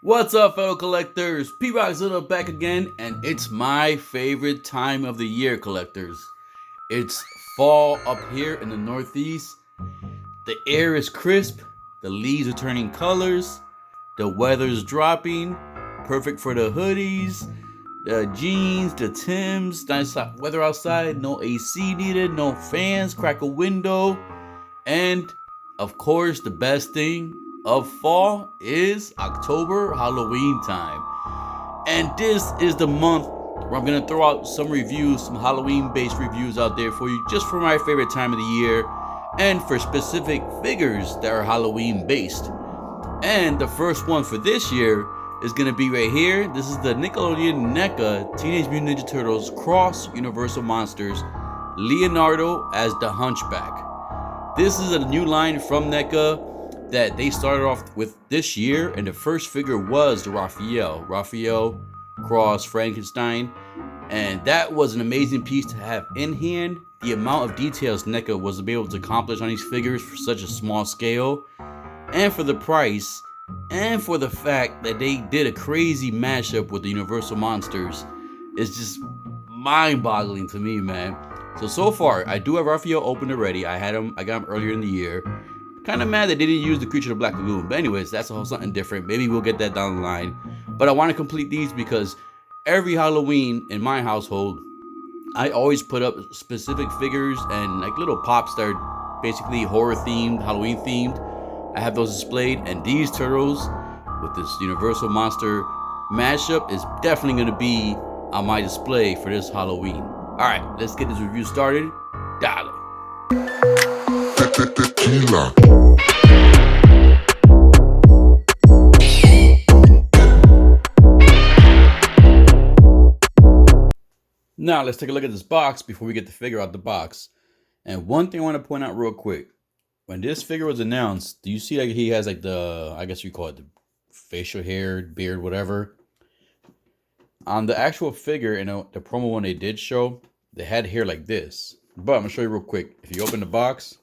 What's up, fellow collectors? P-Rockzilla back again, and it's my favorite time of the year, collectors. It's fall up here in the Northeast. The air is crisp, the leaves are turning colors, the weather's dropping, perfect for the hoodies, the jeans, the Tims. Nice weather outside, no AC needed, no fans, crack a window, and of course, the best thing of fall is October, Halloween time. And this is the month where I'm going to throw out some reviews, some Halloween based reviews out there for you, just for my favorite time of the year and for specific figures that are Halloween based. And the first one for this year is going to be right here. This is the Nickelodeon NECA Teenage Mutant Ninja Turtles Cross Universal Monsters Leonardo as the Hunchback. This is a new line from NECA that they started off with this year, and the first figure was the Raphael cross Frankenstein, and that was an amazing piece to have in hand. The amount of details NECA was able to accomplish on these figures for such a small scale, and for the price, and for the fact that they did a crazy mashup with the Universal Monsters, is just mind-boggling to me, man. So far, I do have Raphael open already. I got him earlier in the year. Kind of mad that they didn't use the Creature of the Black Lagoon. But anyways, that's something different. Maybe we'll get that down the line. But I want to complete these because every Halloween in my household, I always put up specific figures and like little pops that are basically horror themed, Halloween themed. I have those displayed, and these turtles with this Universal Monster mashup is definitely going to be on my display for this Halloween. Alright, let's get this review started. Dale. Tequila. Now, let's take a look at this box before we get the figure out the box. And one thing I want to point out real quick. When this figure was announced, do you see like he has like the, I guess you call it the facial hair, beard, whatever. On the actual figure, the promo one they did show, they had hair like this. But I'm going to show you real quick. If you open the box,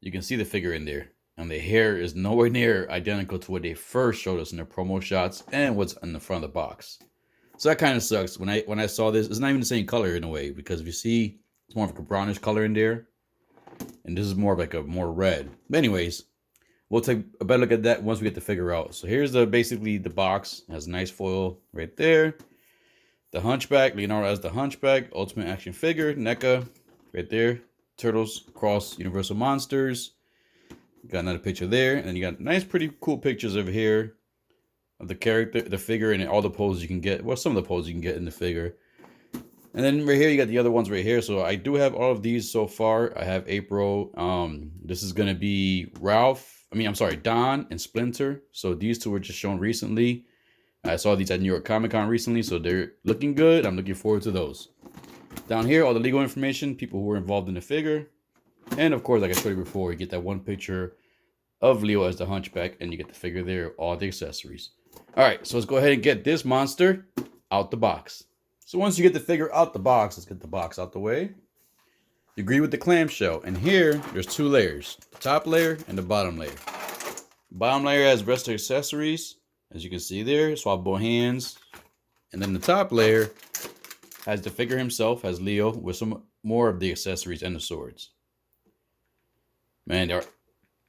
you can see the figure in there. And the hair is nowhere near identical to what they first showed us in their promo shots and what's in the front of the box. So that kind of sucks. When I saw this, it's not even the same color in a way. Because if you see, it's more of a brownish color in there. And this is more of like a more red. But anyways, we'll take a better look at that once we get the figure out. So here's basically the box. It has nice foil right there. The Hunchback, Leonardo as the Hunchback, Ultimate Action Figure, NECA, right there. Turtles, Cross, Universal Monsters. Got another picture there. And then you got nice, pretty cool pictures over here of the character, the figure, and all the poses you can get. Well, some of the poses you can get in the figure. And then right here, you got the other ones right here. So I do have all of these so far. I have April. This is going to be Don and Splinter. So these two were just shown recently. I saw these at New York Comic Con recently, so they're looking good. I'm looking forward to those. Down here, all the legal information, people who were involved in the figure. And of course, like I showed you before, you get that one picture of Leo as the Hunchback, and you get the figure there, all the accessories. All right, so let's go ahead and get this monster out the box. So once you get the figure out the box, let's get the box out the way. You agree with the clamshell. And here, there's two layers. The top layer and the bottom layer. The bottom layer has rest of accessories. As you can see there, swappable hands. And then the top layer has the figure himself, has Leo, with some more of the accessories and the swords. Man, the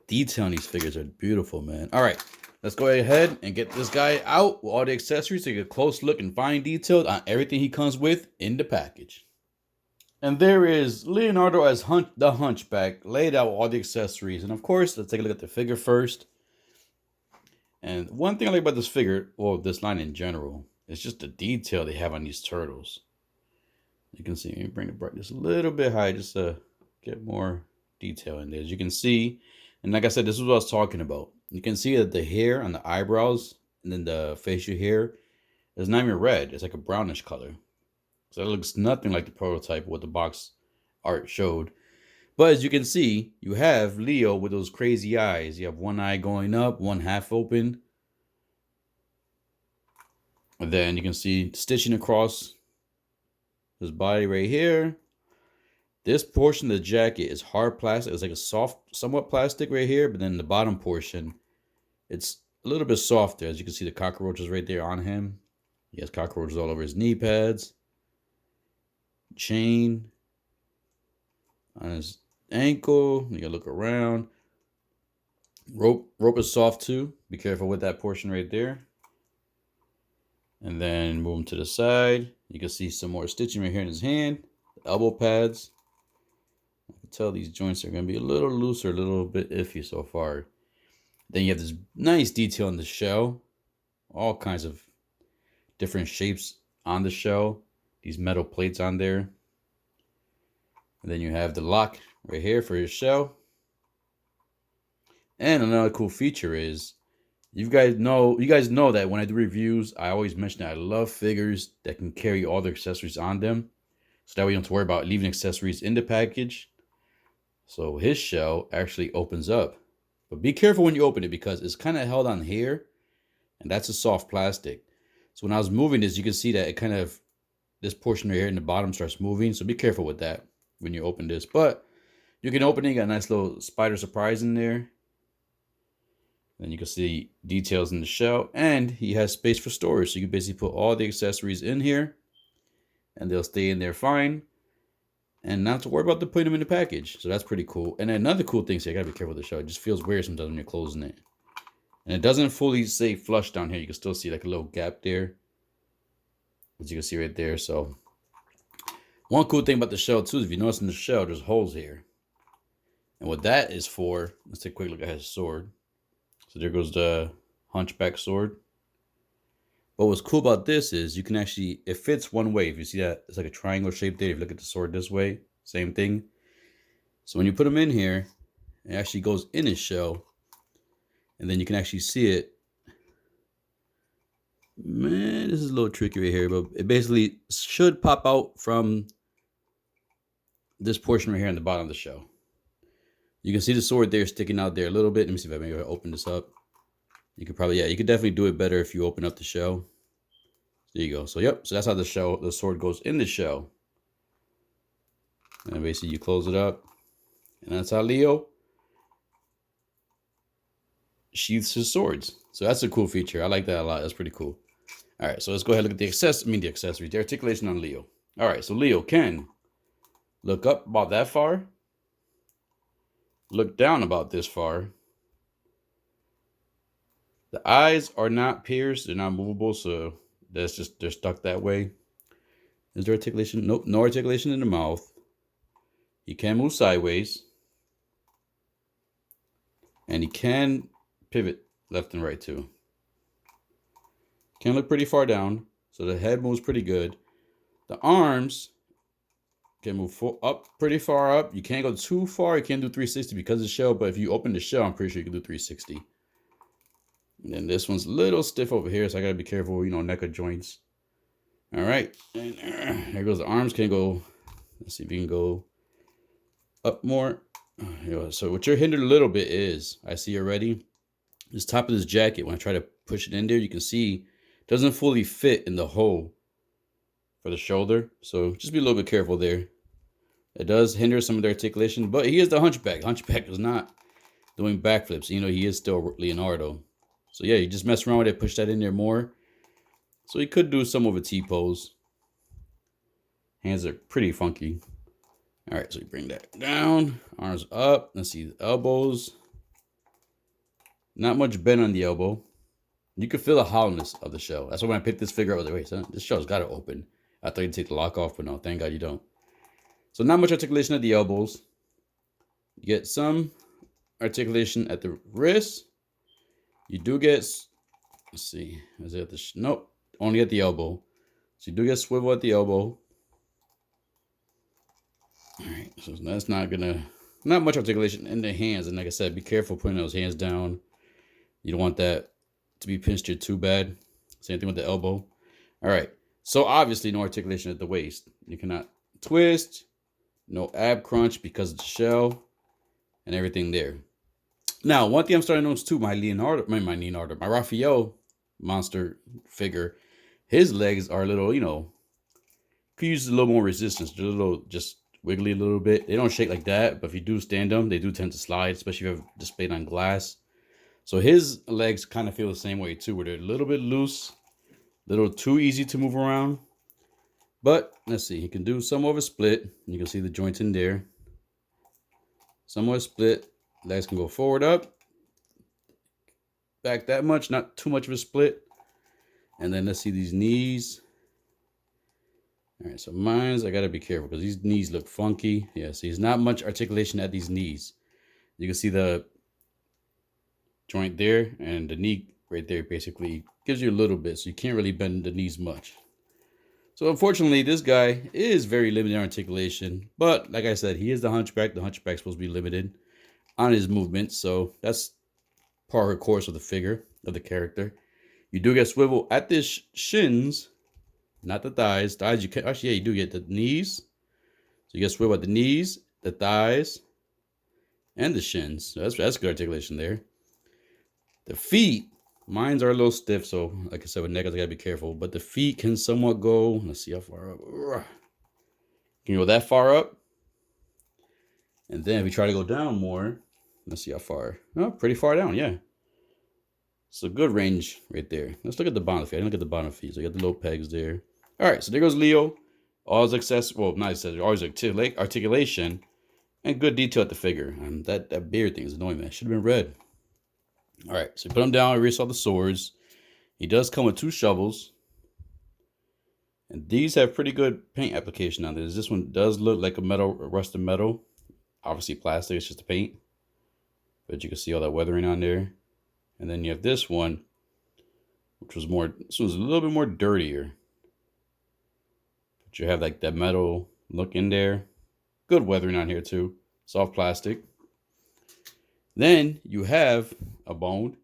detail on these figures are beautiful, man. All right, let's go ahead and get this guy out with all the accessories to get a close look and fine detailed on everything he comes with in the package. And there is Leonardo as the Hunchback, laid out with all the accessories. And of course, let's take a look at the figure first. And one thing I like about this figure, or this line in general, is just the detail they have on these turtles. You can see, let me bring the brightness a little bit high just to get more detail in there. As you can see, and like I said, this is what I was talking about. You can see that the hair on the eyebrows and then the facial hair is not even red. It's like a brownish color. So it looks nothing like the prototype what the box art showed. But as you can see, you have Leo with those crazy eyes. You have one eye going up, one half open. And then you can see stitching across his body right here. This portion of the jacket is hard plastic. It's like a soft, somewhat plastic right here. But then the bottom portion, it's a little bit softer. As you can see, the cockroaches right there on him. He has cockroaches all over his knee pads, chain on his ankle. You gotta look around. Rope is soft too. Be careful with that portion right there. And then move him to the side. You can see some more stitching right here in his hand. Elbow pads. I can tell these joints are going to be a little looser, a little bit iffy so far. Then you have this nice detail in the shell. All kinds of different shapes on the shell. These metal plates on there. And then you have the lock right here for his shell. And another cool feature is, you guys know that when I do reviews, I always mention that I love figures that can carry all the accessories on them. So that way you don't have to worry about leaving accessories in the package. So his shell actually opens up. But be careful when you open it because it's kind of held on here. And that's a soft plastic. So when I was moving this, you can see that it kind of, this portion right here in the bottom starts moving. So be careful with that when you open this. But you can open it, you got a nice little spider surprise in there. Then you can see details in the shell, and he has space for storage. So you can basically put all the accessories in here and they'll stay in there fine. And not to worry about putting them in the package. So that's pretty cool. And another cool thing, so you gotta be careful with the shell. It just feels weird sometimes when you're closing it. And it doesn't fully stay flush down here. You can still see like a little gap there, as you can see right there. So one cool thing about the shell too is if you notice in the shell, there's holes here. And what that is for, let's take a quick look at his sword. So there goes the Hunchback sword. But what's cool about this is you can actually, it fits one way. If you see that, it's like a triangle shape there. If you look at the sword this way, same thing. So when you put them in here, it actually goes in his shell. And then you can actually see it. Man, this is a little tricky right here, but it basically should pop out from this portion right here in the bottom of the shell. You can see the sword there sticking out there a little bit. Let me see if I maybe open this up. You could probably, yeah, you could definitely do it better if you open up the shell. There you go. So, yep. So that's how the sword goes in the shell. And basically you close it up. And that's how Leo sheaths his swords. So that's a cool feature. I like that a lot. That's pretty cool. All right. So let's go ahead and look at the accessories, the articulation on Leo. All right. So Leo can look up about that far. Look down about this far. The eyes are not pierced. They're not movable. So that's just, they're stuck that way. Is there articulation? Nope. No articulation in the mouth. He can move sideways. And he can pivot left and right too. Can look pretty far down. So the head moves pretty good. The arms can move up pretty far up. You can't go too far. You can't do 360 because of the shell. But if you open the shell, I'm pretty sure you can do 360. And then this one's a little stiff over here. So I got to be careful, you know, NECA joints. All right. And there goes the arms. Can go. Let's see if you can go up more. So what you're hindered a little bit is, I see already, this top of this jacket, when I try to push it in there, you can see it doesn't fully fit in the hole for the shoulder. So just be a little bit careful there. It does hinder some of the articulation, but he is the Hunchback. Hunchback is not doing backflips. You know, he is still Leonardo. So yeah, you just mess around with it, push that in there more. So he could do some of a T-pose. Hands are pretty funky. All right, so you bring that down, arms up. Let's see the elbows. Not much bend on the elbow. You can feel the hollowness of the shell. That's why when I picked this figure up, I was like, wait, son, this shell's got to open. I thought you'd take the lock off, but no, thank God you don't. So not much articulation at the elbows. You get some articulation at the wrist. You do get, let's see, is it at the, nope, only at the elbow. So you do get swivel at the elbow. All right, so that's not much articulation in the hands. And like I said, be careful putting those hands down. You don't want that to be pinched here too bad. Same thing with the elbow. All right, so obviously no articulation at the waist. You cannot twist, no ab crunch because of the shell and everything there. Now, one thing I'm starting to notice too, my Raphael monster figure, his legs are a little, you know, could use a little more resistance. They're a little just wiggly a little bit. They don't shake like that, but if you do stand them, they do tend to slide, especially if you have displayed on glass. So his legs kind of feel the same way too, where they're a little bit loose, a little too easy to move around. But let's see, he can do some of a split. You can see the joints in there. Somewhat split. Legs can go forward, up, back that much, not too much of a split. And then let's see these knees. All right, so mine's, I gotta be careful because these knees look funky. Yeah, see, there's not much articulation at these knees. You can see the joint there, and the knee right there basically gives you a little bit, so you can't really bend the knees much. So unfortunately, this guy is very limited in articulation, but like I said, he is the Hunchback. The Hunchback's supposed to be limited on his movements, so that's par for course of the figure, of the character. You do get swivel at the shins, not the thighs. Thighs, you can actually, yeah, you do get the knees. So you get swivel at the knees, the thighs, and the shins. So that's good articulation there. The feet, mines are a little stiff, so like I said, with NECAs, I gotta be careful. But the feet can somewhat go. Let's see how far up. Can you go that far up? And then if we try to go down more, let's see how far. Oh, pretty far down, yeah. It's a good range right there. Let's look at the bottom feet. I didn't look at the bottom feet. So you got the little pegs there. All right, so there goes Leo. All his accessories, well, not accessories, always articulation and good detail at the figure. That beard thing is annoying, man. Should have been red. All right, so put him down. Erase all the swords. He does come with 2 shovels. And these have pretty good paint application on this. This one does look like a rusted metal. Obviously plastic, it's just a paint. But you can see all that weathering on there. And then you have this one, which was this one's a little bit more dirtier. But you have like that metal look in there. Good weathering on here too. Soft plastic. Then you have a bone.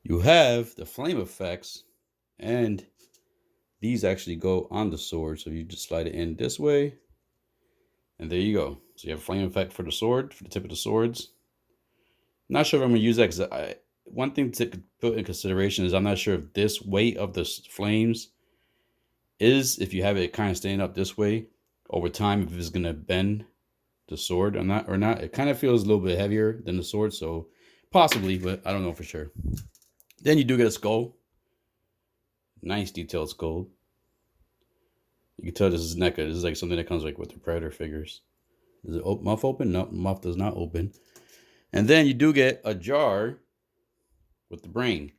You have the flame effects, and these actually go on the sword. So you just slide it in this way, and there you go. So you have a flame effect for the sword, for the tip of the swords. Not sure if I'm going to use that because one thing to put in consideration is I'm not sure if this weight of the flames is, if you have it kind of standing up this way over time, if it's going to bend the sword or not. It kind of feels a little bit heavier than the sword, so possibly, but I don't know for sure. Then you do get a skull. Nice detailed skull. You can tell this is NECA. This is like something that comes like with the Predator figures. Is it muff open? No, muff does not open. And then you do get a jar with the brain.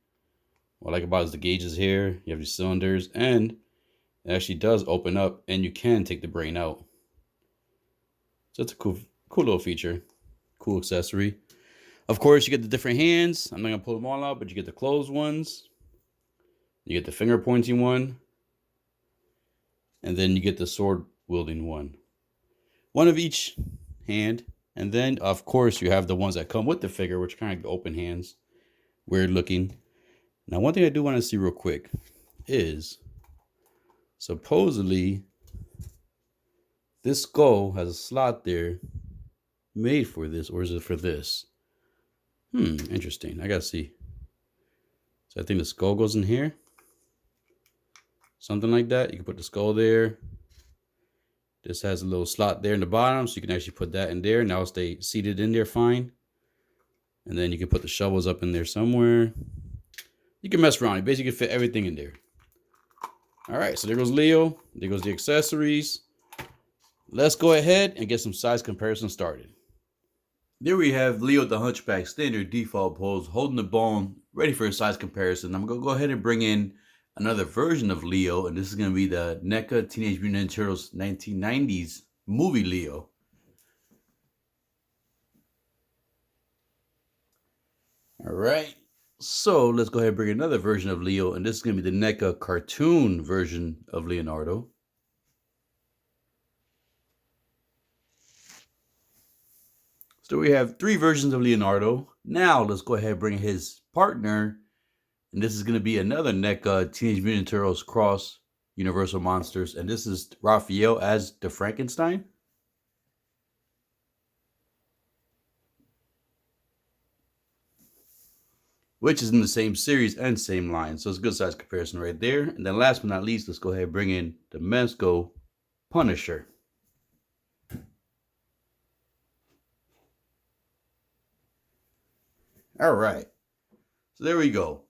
What I like about it is the gauges here. You have your cylinders, and it actually does open up, and you can take the brain out. So it's a cool little feature. Cool accessory. Of course, you get the different hands. I'm not going to pull them all out, but you get the closed ones. You get the finger pointing one. And then you get the sword wielding one. One of each hand. And then, of course, you have the ones that come with the figure, which are kind of open hands. Weird looking. Now, one thing I do want to see real quick is supposedly this skull has a slot there made for this, or is it for this? Interesting. I gotta see. So I think the skull goes in here. Something like that. You can put the skull there. This has a little slot there in the bottom, so you can actually put that in there. Now it'll stay seated in there fine. And then you can put the shovels up in there somewhere. You can mess around. You basically fit everything in there. All right, so there goes Leo. There goes the accessories. Let's go ahead and get some size comparison started. There we have Leo the Hunchback, standard default pose, holding the bone, ready for a size comparison. I'm going to go ahead and bring in another version of Leo, and this is going to be the NECA Teenage Mutant Ninja Turtles 1990s movie Leo. All right, so let's go ahead and bring another version of Leo, and this is going to be the NECA cartoon version of Leonardo. So we have 3 versions of Leonardo. Now let's go ahead and bring his partner. And this is going to be another NECA Teenage Mutant Ninja Turtles cross Universal Monsters. And this is Raphael as the Frankenstein. Which is in the same series and same line. So it's a good size comparison right there. And then last but not least, let's go ahead and bring in the Mezco Punisher. All right. So there we go.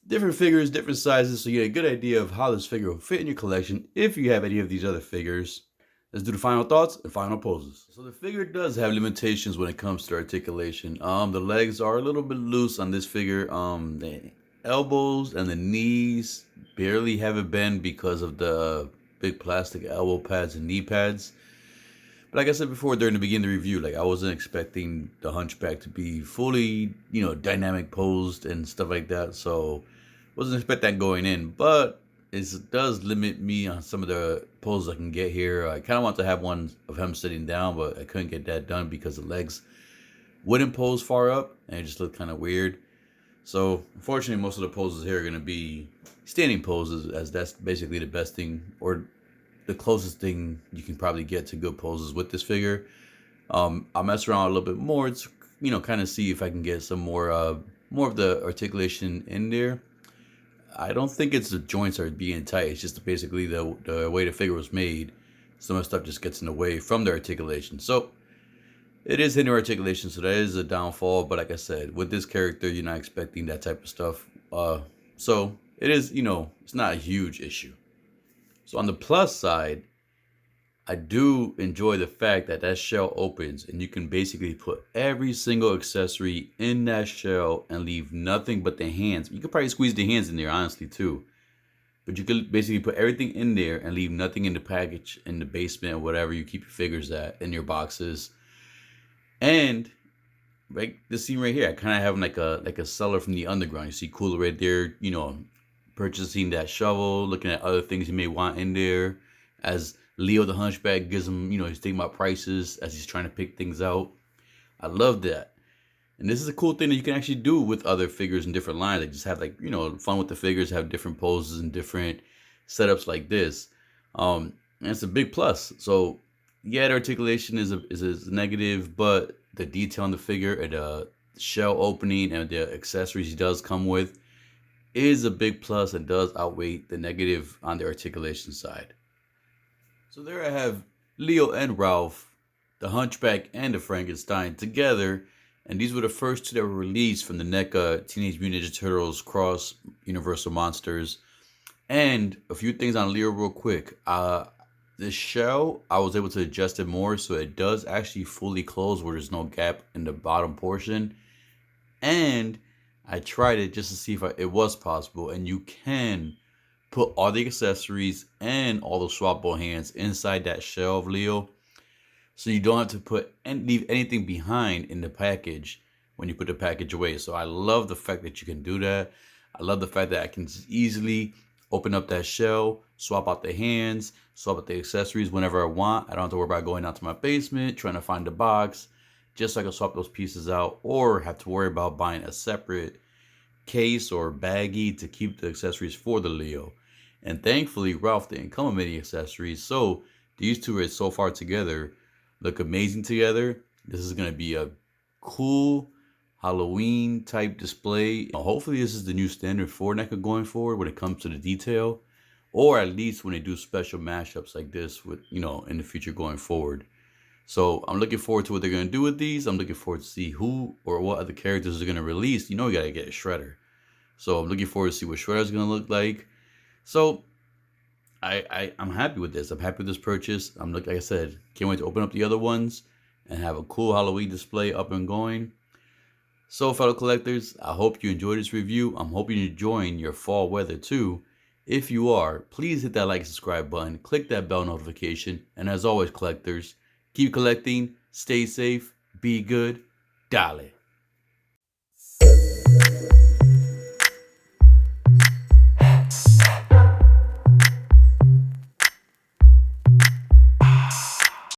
Different figures, different sizes, so you get a good idea of how this figure will fit in your collection if you have any of these other figures. Let's do the final thoughts and final poses. So the figure does have limitations when it comes to articulation. The legs are a little bit loose on this figure. The elbows and the knees barely have a bend because of the big plastic elbow pads and knee pads. But like I said before during the beginning of the review, like I wasn't expecting the Hunchback to be fully, dynamic posed and stuff like that. So wasn't expecting that going in, but it does limit me on some of the poses I can get here. I kind of want to have one of him sitting down, but I couldn't get that done because the legs wouldn't pose far up and it just looked kind of weird. So unfortunately, most of the poses here are going to be standing poses, as that's basically the best thing or the closest thing you can probably get to good poses with this figure. I'll mess around a little bit more to, kind of see if I can get some more of the articulation in there. I don't think it's the joints are being tight. It's just basically the way the figure was made. Some of the stuff just gets in the way from the articulation. So it is hitting articulation, so that is a downfall. But like I said, with this character, you're not expecting that type of stuff. So it is, it's not a huge issue. So on the plus side, I do enjoy the fact that that shell opens and you can basically put every single accessory in that shell and leave nothing but the hands. You could probably squeeze the hands in there, honestly, too. But you could basically put everything in there and leave nothing in the package, in the basement, or whatever you keep your figures at, in your boxes. And right, this scene right here, I kind of have like a cellar from the underground. You see Cooler right there, purchasing that shovel, looking at other things you may want in there. As Leo the Hunchback gives him, he's thinking about prices as he's trying to pick things out. I love that. And this is a cool thing that you can actually do with other figures in different lines. Like just have fun with the figures, have different poses and different setups like this. And it's a big plus. So yeah, the articulation is a negative, but the detail on the figure and the shell opening and the accessories he does come with is a big plus and does outweigh the negative on the articulation side. So there I have Leo and Ralph, the Hunchback and the Frankenstein together, and these were the first two that were released from the NECA Teenage Mutant Ninja Turtles Cross Universal Monsters. And a few things on Leo real quick. The shell, I was able to adjust it more so it does actually fully close where there's no gap in the bottom portion. And I tried it just to see if it was possible, and you can put all the accessories and all the swappable hands inside that shell of Leo, so you don't have to leave anything behind in the package when you put the package away. So I love the fact that you can do that. I love the fact that I can easily open up that shell, swap out the hands, swap out the accessories whenever I want. I don't have to worry about going out to my basement, trying to find the box, just so I can swap those pieces out, or have to worry about buying a separate case or baggie to keep the accessories for the Leo. And thankfully, Ralph didn't come with many accessories, so these two are so far together, look amazing together. This is going to be a cool Halloween type display. Hopefully this is the new standard for NECA going forward when it comes to the detail, or at least when they do special mashups like this with, in the future going forward. So I'm looking forward to what they're going to do with these. I'm looking forward to see who or what other characters are going to release. We got to get a Shredder. So I'm looking forward to see what Shredder's going to look like. So I'm happy with this. I'm happy with this purchase. Like I said, can't wait to open up the other ones and have a cool Halloween display up and going. So fellow collectors, I hope you enjoyed this review. I'm hoping you're enjoying your fall weather too. If you are, please hit that like and subscribe button, click that bell notification, and as always, collectors, keep collecting, stay safe, be good, dale.